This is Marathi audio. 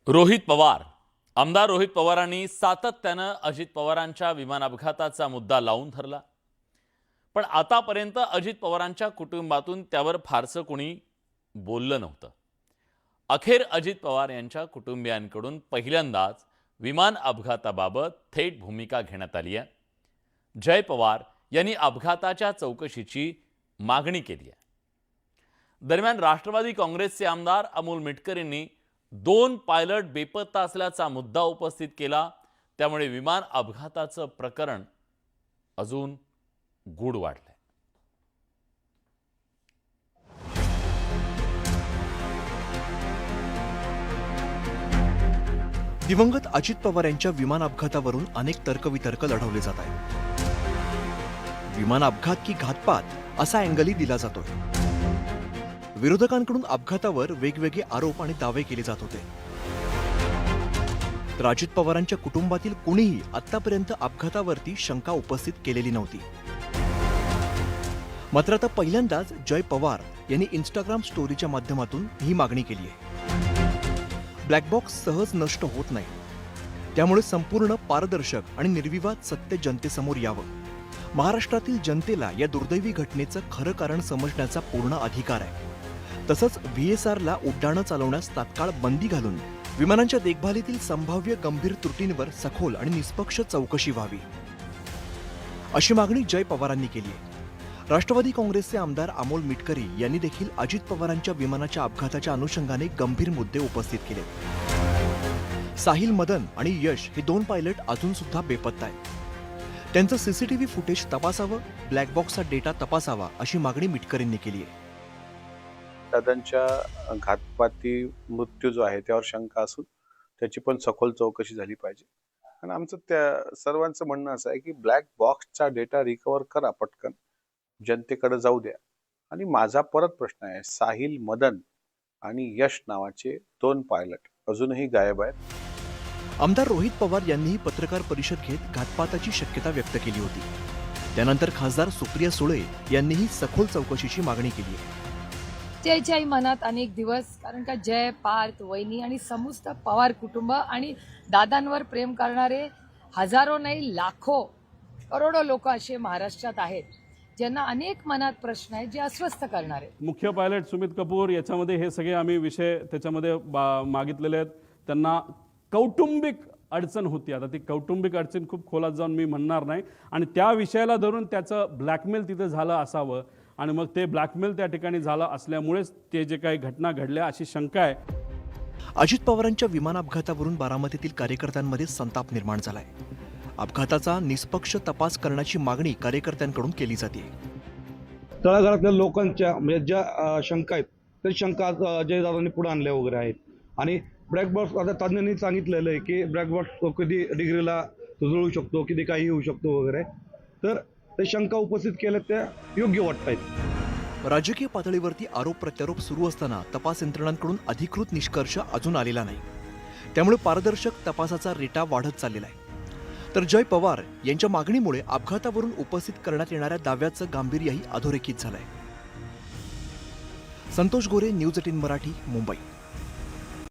रोहित पवार आमदार रोहित पवारांनी सातत्यानं अजित पवारांच्या विमान अपघाताचा मुद्दा लावून धरला। पण आतापर्यंत अजित पवारांच्या कुटुंबातून त्यावर फारसं कोणी बोललं नव्हतं। अखेर अजित पवार यांच्या कुटुंबियांकडून पहिल्यांदाच विमान अपघाताबाबत थेट भूमिका घेण्यात आली आहे। जय पवार यांनी अपघाताच्या चौकशीची मागणी केली आहे। दरम्यान राष्ट्रवादी काँग्रेसचे आमदार अमोल मिटकर यांनी 2 पायलट बेपत्ता असल्याचा मुद्दा उपस्थित केला। त्यामुळे विमान अपघाताचं प्रकरण अजून गूढ वाढलंय। दिवंगत अजित पवार यांच्या विमान अपघातावरून अनेक तर्कवितर्क लढवले जात आहेत। विमान अपघात की घातपात असा अँगलही दिला जातोय। विरोधकांकडून अपघातावर वेगवेगळे आरोप आणि दावे केले जात होते। तर अजित पवारांच्या कुटुंबातील कोणीही आतापर्यंत अपघातावरती शंका उपस्थित केलेली नव्हती। मात्र आता पहिल्यांदाच जय पवार यांनी इंस्टाग्राम स्टोरीच्या माध्यमातून ही मागणी केली आहे। ब्लॅक बॉक्स सहज नष्ट होत नाही, त्यामुळे संपूर्ण पारदर्शक आणि निर्विवाद सत्य जनतेसमोर यावं। महाराष्ट्रातील जनतेला या दुर्दैवी घटनेचं खरं कारण समजण्याचा पूर्ण अधिकार आहे। तसंच व्हीएसआरला उड्डाणं चालवण्यास तात्काळ बंदी घालून विमानांच्या देखभालीतील संभाव्य गंभीर त्रुटींवर सखोल आणि निष्पक्ष चौकशी व्हावी, अशी मागणी जय पवारांनी केली आहे। राष्ट्रवादी काँग्रेसचे आमदार अमोल मिटकरी यांनी देखील अजित पवारांच्या विमानाच्या अपघाताच्या अनुषंगाने गंभीर मुद्दे उपस्थित केले। साहिल मदन आणि यश हे 2 पायलट अजून सुद्धा बेपत्ता आहेत। त्यांचं सीसीटीव्ही फुटेज तपासावं, ब्लॅक बॉक्सचा डेटा तपासावा, अशी मागणी मिटकरींनी केली आहे। दादांच्या घातपाती मृत्यू जो आहे त्यावर शंका असून त्याची पण सखोल चौकशी झाली पाहिजे। आणि आमचं त्या सर्वांचं म्हणणं असं आहे की ब्लॅक बॉक्सचा डेटा रिकव्हर करा, पटकन जनतेकडे जाऊ द्या। आणि माझा परत प्रश्न आहे, साहिल मदन आणि यश नावाचे 2 पायलट अजूनही गायब आहेत। आमदार रोहित पवार यांनीही पत्रकार परिषद घेत घातपाताची शक्यता व्यक्त केली होती। त्यानंतर खासदार सुप्रिया सुळे यांनीही सखोल चौकशीची मागणी केली आहे। जयच्याही मनात अनेक दिवस, कारण का जय, पार्थ, वहिनी आणि समस्त पवार कुटुंब आणि दादांवर प्रेम करणारे हजारो नाही लाखो करोडो लोक असे महाराष्ट्रात आहेत, ज्यांना अनेक मनात प्रश्न आहेत, जे अस्वस्थ करणारे। मुख्य पायलट सुमित कपूर याच्यामध्ये हे सगळे आम्ही विषय त्याच्यामध्ये मागितलेले आहेत। त्यांना कौटुंबिक अडचण होती। आता ती कौटुंबिक अडचण खूप खोलात जाऊन मी म्हणणार नाही, आणि त्या विषयाला धरून त्याचं ब्लॅकमेल तिथे झालं असावं, आणि मग ते ब्लॅकमेल त्या ठिकाणी झालं असल्यामुळेच ते जे काही घटना घडल्या अशी शंका आहे। अजित पवारांच्या विमान अपघातावरून बारामतीतील कार्यकर्त्यांमध्ये संताप निर्माण झालाय। अपघाताचा निष्पक्ष तपास करण्याची मागणी कार्यकर्त्यांकडून केली जाते। तळागाळातल्या लोकांच्या म्हणजे ज्या शंका आहेत त्या शंका जयदादांनी पुढे आणल्या वगैरे आहेत। आणि ब्लॅक बॉक्स आता तज्ञांनी सांगितलेलं आहे की ब्लॅक बॉक्स कधी डिग्रीला जुळू शकतो, कधी काही होऊ शकतो वगैरे, तर ते शंका उपस्थित केल्या त्या योग्य वाटत आहेत। राजकीय पातळीवरती आरोप प्रत्यारोप सुरू असताना तपास यंत्रणांकडून अधिकृत निष्कर्ष अजून आलेला नाही, त्यामुळे पारदर्शक तपासाचा रेटा वाढत चाललेला आहे। तर जय पवार यांच्या मागणीमुळे अपघातावरून उपस्थित करण्यात येणाऱ्या दाव्याचं गांभीर्यही अधोरेखित झालंय। संतोष गोरे, न्यूज 18 मराठी, मुंबई।